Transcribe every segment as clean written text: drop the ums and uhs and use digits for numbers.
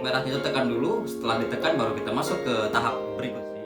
merahnya itu tekan dulu, setelah ditekan baru kita masuk ke tahap berikutnya.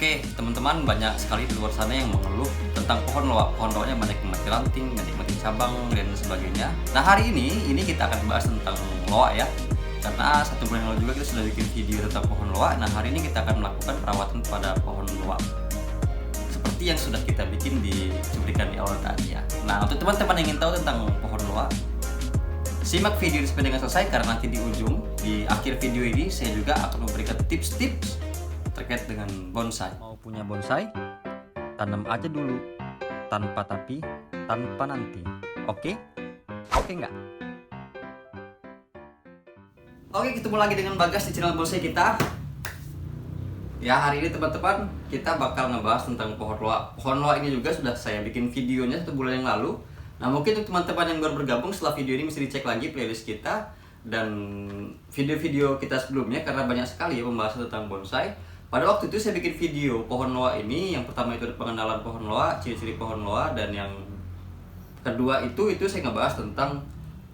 Oke, teman-teman, banyak sekali di luar sana yang mengeluh tentang pohon loak. Pohon loaknya banyak yang mati ranting, banyak mati cabang, dan sebagainya. Nah, hari ini kita akan bahas tentang loak ya. Karena 1 bulan yang lalu juga kita sudah bikin video tentang pohon loak. Nah, hari ini kita akan melakukan perawatan pada pohon loak. Seperti yang sudah kita bikin di cuplikan di awal tadi ya. Nah, untuk teman-teman yang ingin tahu tentang pohon loak, simak video ini sampai dengan selesai, karena nanti di akhir video ini saya juga akan memberikan tips-tips terkait dengan bonsai. Mau punya bonsai? Tanam aja dulu, tanpa tapi, tanpa nanti. Oke? Oke nggak? Oke, ketemu lagi dengan Bagas di channel bonsai kita. Ya, hari ini teman-teman kita bakal ngebahas tentang pohon loak. Pohon loak ini juga sudah saya bikin videonya 1 bulan yang lalu. Nah, mungkin untuk teman-teman yang baru bergabung setelah video ini mesti dicek lagi playlist kita dan video-video kita sebelumnya, karena banyak sekali ya pembahasan tentang bonsai. Pada waktu itu saya bikin video pohon loak ini, yang pertama itu pengenalan pohon loak, ciri-ciri pohon loak, dan yang kedua itu saya ngebahas tentang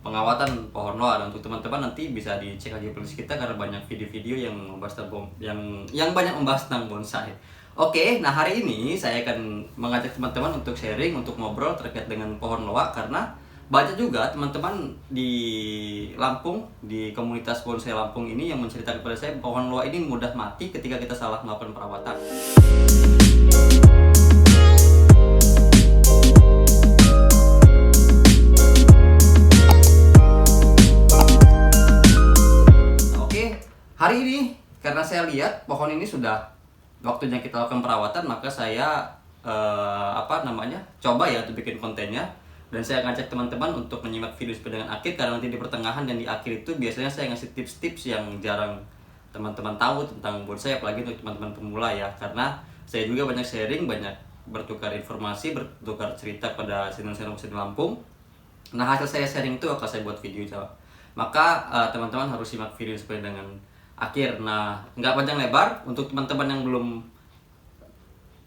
pengawatan pohon loak. Dan untuk teman-teman nanti bisa dicek lagi playlist kita, karena banyak video-video yang membahas tentang yang banyak membahas tentang bonsai. Oke, nah hari ini saya akan mengajak teman-teman untuk sharing, untuk ngobrol terkait dengan pohon loak, karena banyak juga teman-teman di Lampung, di komunitas bonsai Lampung ini yang menceritakan kepada saya pohon loak ini mudah mati ketika kita salah melakukan perawatan. Nah, oke, hari ini karena saya lihat pohon ini sudah waktunya kita lakukan perawatan, maka saya coba ya untuk bikin kontennya. Dan saya ngajak teman-teman untuk menyimak video sampai dengan akhir, karena nanti di pertengahan dan di akhir itu biasanya saya ngasih tips-tips yang jarang teman-teman tahu tentang bonsai, apalagi untuk teman-teman pemula ya. Karena saya juga banyak sharing, banyak bertukar informasi, bertukar cerita pada channel-channel bonsai di Lampung. Nah, hasil saya sharing itu akan saya buat video coba. Maka teman-teman harus simak video sampai dengan akhir. Nah, nggak panjang lebar, untuk teman-teman yang belum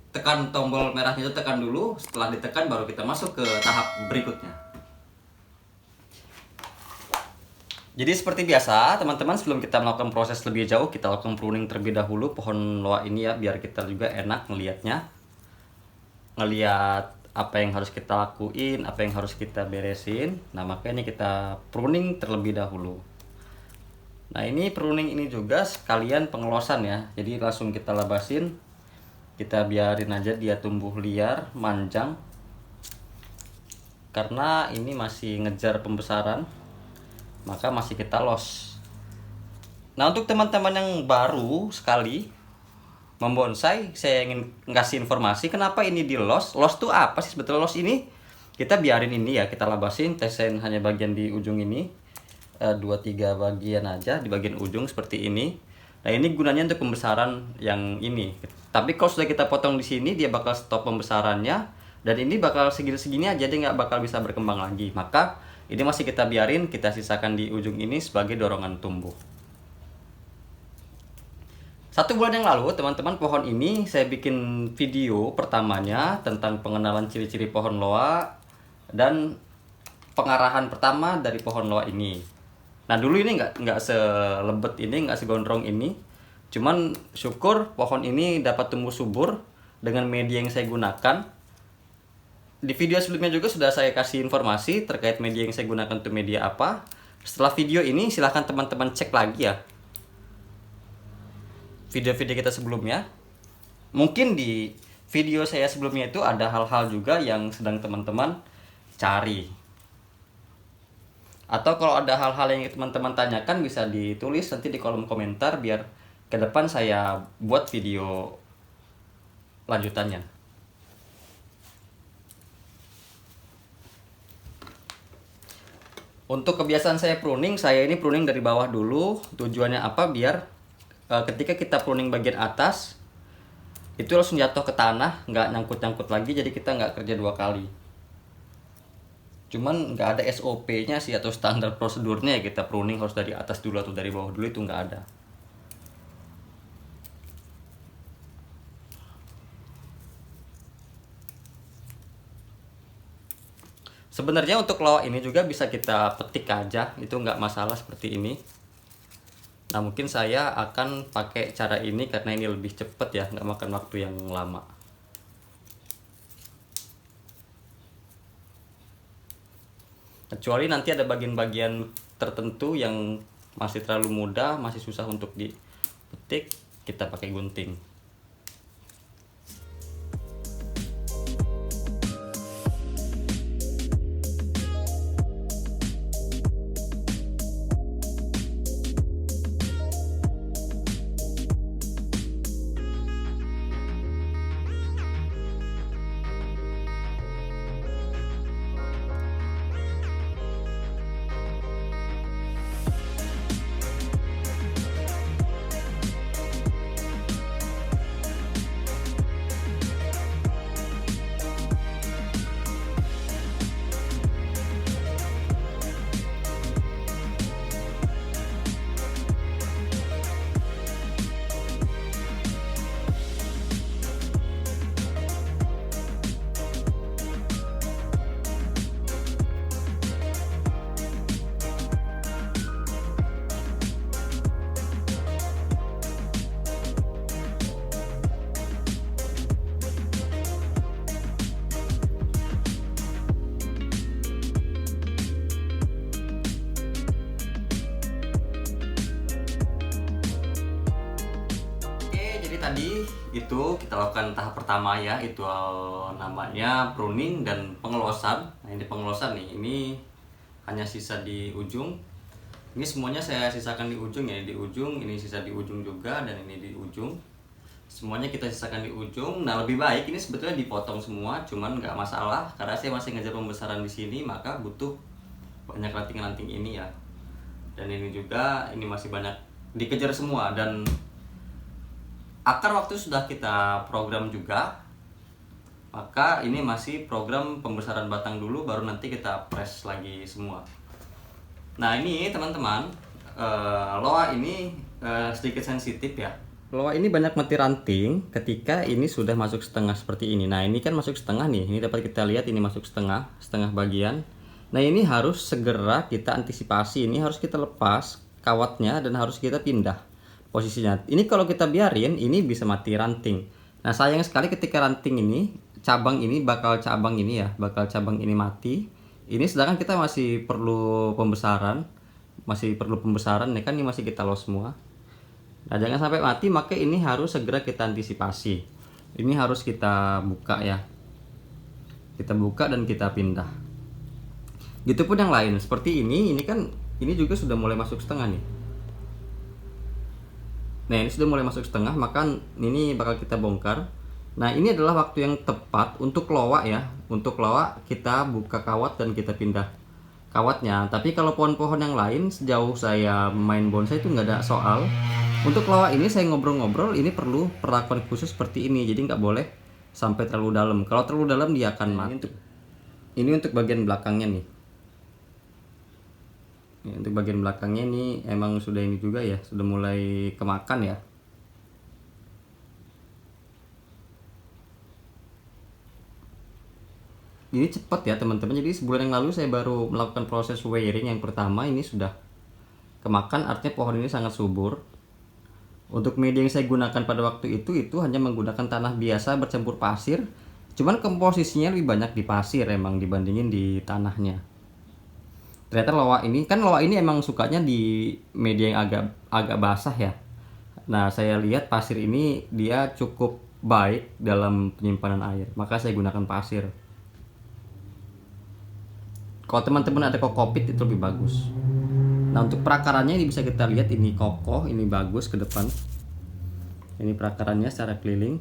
tekan tombol merahnya itu tekan dulu, setelah ditekan baru kita masuk ke tahap berikutnya. Jadi seperti biasa teman-teman, sebelum kita melakukan proses lebih jauh, kita lakukan pruning terlebih dahulu pohon loak ini ya, biar kita juga enak ngelihatnya, ngelihat apa yang harus kita lakuin, apa yang harus kita beresin. Nah, makanya kita pruning terlebih dahulu. Nah, ini pruning ini juga sekalian pengelosan ya, jadi langsung kita labasin. Kita biarin aja dia tumbuh liar, manjang, karena ini masih ngejar pembesaran, maka masih kita los. Nah, untuk teman-teman yang baru sekali membonsai, saya ingin ngasih informasi kenapa ini di los. Los tuh apa sih sebetulnya? Los ini kita biarin ini ya, kita labasin, tesin hanya bagian di ujung ini, 2-3 bagian aja di bagian ujung seperti ini. Nah, ini gunanya untuk pembesaran yang ini. Tapi kalau sudah kita potong di sini, dia bakal stop pembesarannya, dan ini bakal segini-segini aja, dia nggak bakal bisa berkembang lagi. Maka ini masih kita biarin, kita sisakan di ujung ini sebagai dorongan tumbuh. 1 bulan yang lalu teman-teman, pohon ini saya bikin video pertamanya tentang pengenalan ciri-ciri pohon loak dan pengarahan pertama dari pohon loak ini. Nah, dulu ini nggak selebet ini, nggak segondrong ini. Cuman syukur pohon ini dapat tumbuh subur dengan media yang saya gunakan. Di video sebelumnya juga sudah saya kasih informasi terkait media yang saya gunakan, untuk media apa. Setelah video ini silahkan teman-teman cek lagi ya video-video kita sebelumnya. Mungkin di video saya sebelumnya itu ada hal-hal juga yang sedang teman-teman cari. Atau kalau ada hal-hal yang teman-teman tanyakan bisa ditulis nanti di kolom komentar biar ke depan saya buat video lanjutannya. Untuk kebiasaan saya pruning, saya ini pruning dari bawah dulu. Tujuannya apa? Biar ketika kita pruning bagian atas itu langsung jatuh ke tanah, nggak nyangkut-nyangkut lagi, jadi kita nggak kerja 2 kali. Cuman nggak ada SOP-nya sih atau standar prosedurnya ya, kita pruning harus dari atas dulu atau dari bawah dulu, itu nggak ada. Sebenarnya untuk lawak ini juga bisa kita petik aja, itu nggak masalah seperti ini. Nah mungkin saya akan pakai cara ini karena ini lebih cepat ya, nggak makan waktu yang lama. Kecuali nanti ada bagian-bagian tertentu yang masih terlalu mudah, masih susah untuk dipetik, kita pakai gunting. Tadi itu kita lakukan tahap pertama ya, itu namanya pruning dan pengelosan. Nah ini pengelosan nih, ini hanya sisa di ujung. Ini semuanya saya sisakan di ujung ya, di ujung, ini sisa di ujung juga, dan ini di ujung. Semuanya kita sisakan di ujung. Nah lebih baik ini sebetulnya dipotong semua, cuman nggak masalah karena saya masih ngejar pembesaran di sini, maka butuh banyak ranting-ranting ini ya. Dan ini juga, ini masih banyak dikejar semua, dan akar waktu sudah kita program juga, maka ini masih program pembesaran batang dulu, baru nanti kita press lagi semua. Nah ini teman-teman, loa ini sedikit sensitif ya. Loa ini banyak mati ranting ketika ini sudah masuk setengah seperti ini. Nah ini kan masuk setengah nih, ini dapat kita lihat ini masuk setengah bagian. Nah ini harus segera kita antisipasi, ini harus kita lepas kawatnya dan harus kita pindah posisinya. Ini kalau kita biarin ini bisa mati ranting. Nah sayang sekali ketika ranting ini, cabang ini bakal ini mati. Ini sedangkan kita masih perlu pembesaran, ya kan, ini masih kita los semua. Nah jangan sampai mati, maka ini harus segera kita antisipasi. Ini harus kita buka ya, kita buka dan kita pindah. Gitu pun yang lain seperti ini kan ini juga sudah mulai masuk setengah nih. Nah ini sudah mulai masuk setengah, maka ini bakal kita bongkar. Nah ini adalah waktu yang tepat untuk loa ya. Untuk loa kita buka kawat dan kita pindah kawatnya. Tapi kalau pohon-pohon yang lain, sejauh saya main bonsai itu nggak ada soal. Untuk loa ini saya ngobrol-ngobrol, ini perlu perlakuan khusus seperti ini. Jadi nggak boleh sampai terlalu dalam. Kalau terlalu dalam dia akan mati. Ini untuk bagian belakangnya nih. Ya, untuk bagian belakangnya ini emang sudah ini juga ya, sudah mulai kemakan ya. Ini cepat ya teman-teman, jadi sebulan yang lalu saya baru melakukan proses wiring yang pertama, ini sudah kemakan, artinya pohon ini sangat subur. Untuk media yang saya gunakan pada waktu itu hanya menggunakan tanah biasa bercampur pasir, cuman komposisinya lebih banyak di pasir emang dibandingin di tanahnya. Ternyata loa ini emang sukanya di media yang agak basah ya. Nah saya lihat pasir ini dia cukup baik dalam penyimpanan air, maka saya gunakan pasir. Kalau teman-teman ada kokopit itu lebih bagus. Nah untuk perakarannya ini bisa kita lihat, ini kokoh, ini bagus ke depan. Ini perakarannya secara keliling.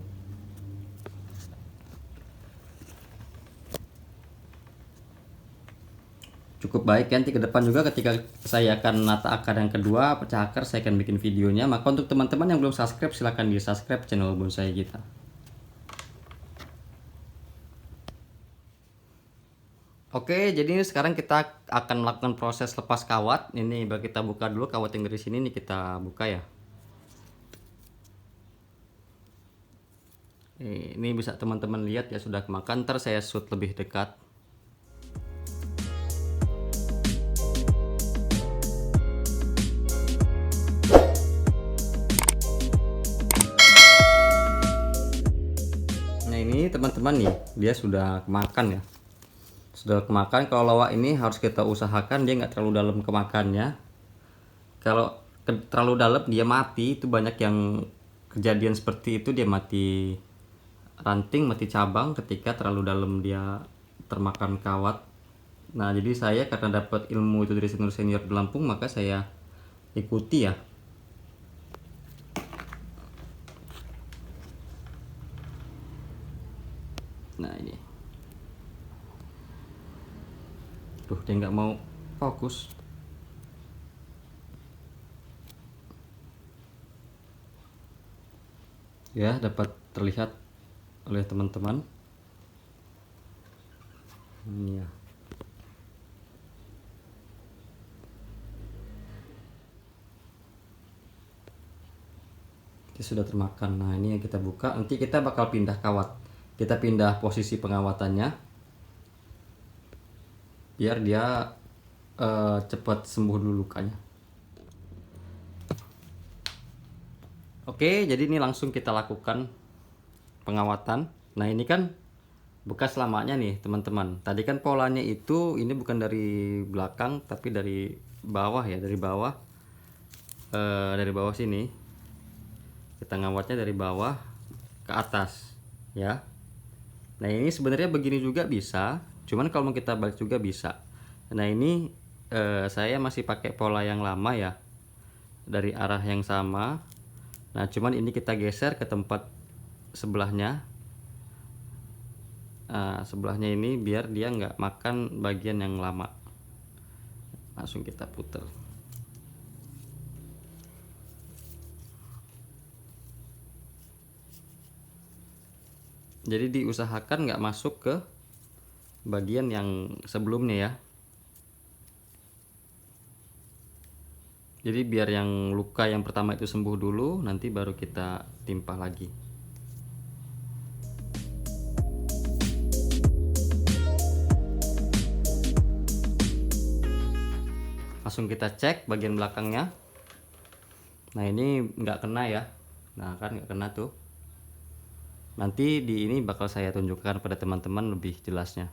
Cukup baik. Nanti ke depan juga ketika saya akan nata akar yang kedua, pecah akar, saya akan bikin videonya. Maka untuk teman-teman yang belum subscribe, silahkan di subscribe channel bonsai kita. Oke, jadi ini sekarang kita akan melakukan proses lepas kawat. Ini kita buka dulu kawat yang dari sini, nih kita buka ya. Ini bisa teman-teman lihat ya, sudah kemakan. Ntar saya shoot lebih dekat. Nah ini teman-teman nih, dia sudah kemakan ya. Sudah kemakan. Kalau lawak ini harus kita usahakan dia nggak terlalu dalam kemakannya. Kalau terlalu dalam dia mati. Itu banyak yang kejadian seperti itu, dia mati ranting, mati cabang ketika terlalu dalam dia termakan kawat. Nah jadi saya karena dapat ilmu itu dari senior di Lampung, maka saya ikuti ya. Nah ini, tuh dia nggak mau fokus. Ya dapat terlihat oleh teman-teman. Ini ya. Dia sudah termakan. Nah ini yang kita buka. Nanti kita bakal pindah kawat. Kita pindah posisi pengawatannya biar dia cepat sembuh dulu lukanya. Oke, jadi ini langsung kita lakukan pengawatan. Nah ini kan bekas lamanya nih teman-teman. Tadi kan polanya itu, ini bukan dari belakang tapi dari bawah ya, dari bawah. Dari bawah sini kita ngawatnya dari bawah ke atas ya. Nah ini sebenarnya begini juga bisa, cuman kalau mau kita balik juga bisa. Nah ini saya masih pakai pola yang lama ya, dari arah yang sama. Nah cuman ini kita geser ke tempat sebelahnya. Sebelahnya ini biar dia nggak makan bagian yang lama. Langsung kita putar. Jadi diusahakan nggak masuk ke bagian yang sebelumnya ya. Jadi biar yang luka yang pertama itu sembuh dulu, nanti baru kita timpah lagi. Langsung kita cek bagian belakangnya. Nah ini nggak kena ya. Nah kan nggak kena tuh. Nanti di ini bakal saya tunjukkan pada teman-teman lebih jelasnya.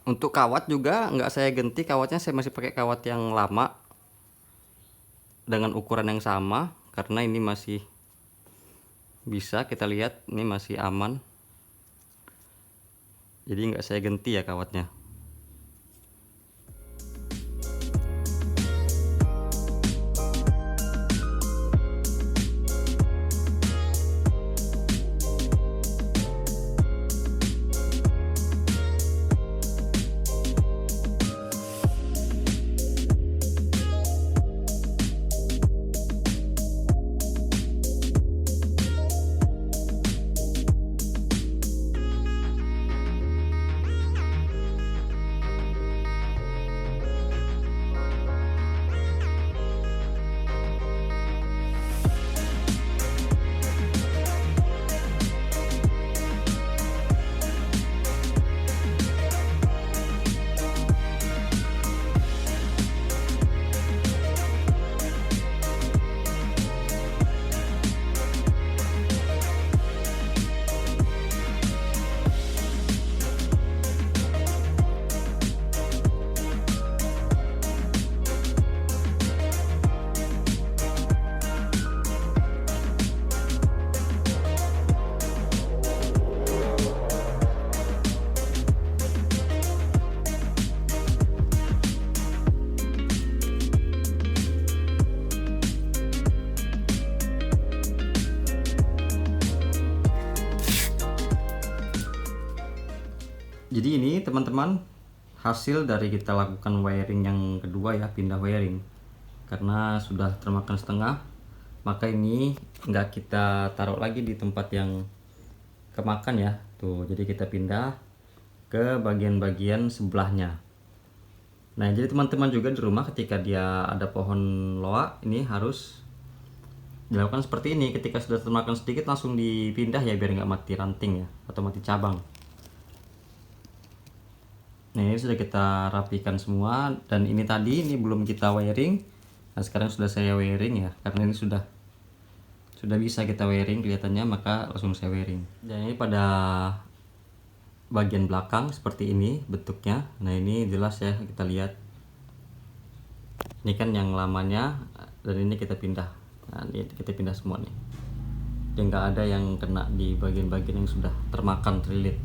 Untuk kawat juga nggak saya ganti kawatnya, saya masih pakai kawat yang lama dengan ukuran yang sama karena ini masih bisa kita lihat ini masih aman. Jadi nggak saya ganti ya kawatnya. Jadi ini teman-teman hasil dari kita lakukan wiring yang kedua ya, pindah wiring. Karena sudah termakan setengah, maka ini nggak kita taruh lagi di tempat yang kemakan ya. Tuh, jadi kita pindah ke bagian-bagian sebelahnya. Nah, jadi teman-teman juga di rumah ketika dia ada pohon loa, ini harus dilakukan seperti ini. Ketika sudah termakan sedikit langsung dipindah ya, biar nggak mati ranting ya, atau mati cabang. Nah, ini sudah kita rapikan semua, dan ini tadi ini belum kita wiring. Nah, sekarang sudah saya wiring ya, karena ini sudah bisa kita wiring kelihatannya, maka langsung saya wiring. Dan ini pada bagian belakang seperti ini bentuknya. Nah, ini jelas ya, kita lihat. Ini kan yang lamanya, dan ini kita pindah. Nah, ini kita pindah semua nih. Dan nggak ada yang kena di bagian-bagian yang sudah termakan terlilit.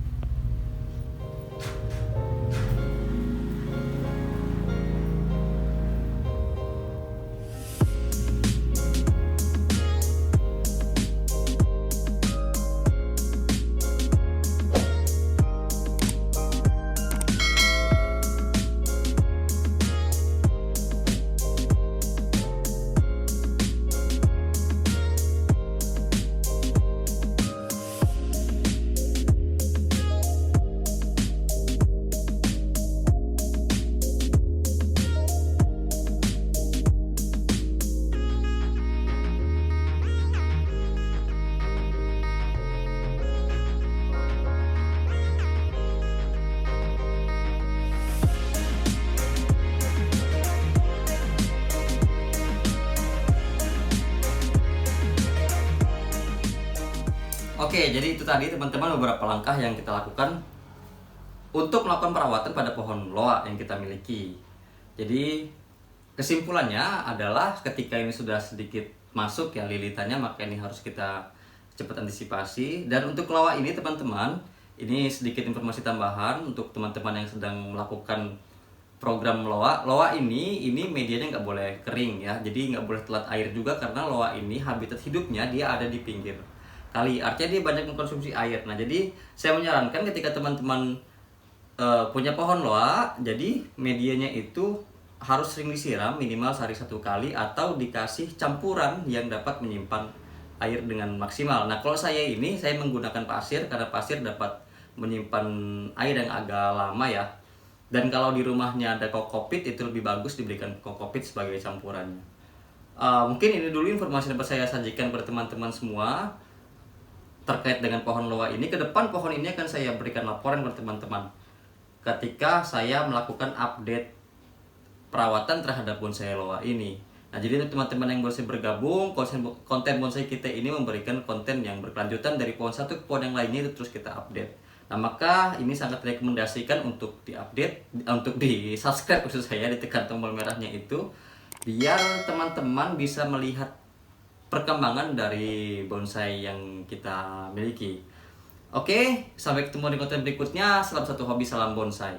Oke, jadi itu tadi teman-teman beberapa langkah yang kita lakukan untuk melakukan perawatan pada pohon loa yang kita miliki. Jadi kesimpulannya adalah ketika ini sudah sedikit masuk ya lilitannya, maka ini harus kita cepat antisipasi. Dan untuk loa ini teman-teman, ini sedikit informasi tambahan untuk teman-teman yang sedang melakukan program loa. Loa ini medianya nggak boleh kering ya, jadi nggak boleh telat air juga, karena loa ini habitat hidupnya dia ada di pinggir kali, artinya dia banyak mengkonsumsi air. Nah, jadi saya menyarankan ketika teman-teman punya pohon loa, jadi medianya itu harus sering disiram, minimal sehari 1 kali, atau dikasih campuran yang dapat menyimpan air dengan maksimal. Nah, kalau saya menggunakan pasir, karena pasir dapat menyimpan air yang agak lama ya. Dan kalau di rumahnya ada kokopit, itu lebih bagus diberikan kokopit sebagai campurannya. Mungkin ini dulu informasi yang dapat saya sajikan kepada teman-teman semua terkait dengan pohon loa ini. Ke depan pohon ini akan saya berikan laporan kepada teman-teman ketika saya melakukan update perawatan terhadap bonsai loa ini. Nah, jadi untuk teman-teman yang baru bergabung, konten bonsai kita ini memberikan konten yang berkelanjutan dari pohon satu ke pohon yang lainnya, itu terus kita update. Nah, maka ini sangat rekomendasikan untuk diupdate, untuk di subscribe khusus saya, ditekan tombol merahnya itu, biar teman-teman bisa melihat perkembangan dari bonsai yang kita miliki. Oke, sampai ketemu di konten berikutnya. Salam satu hobi, salam bonsai.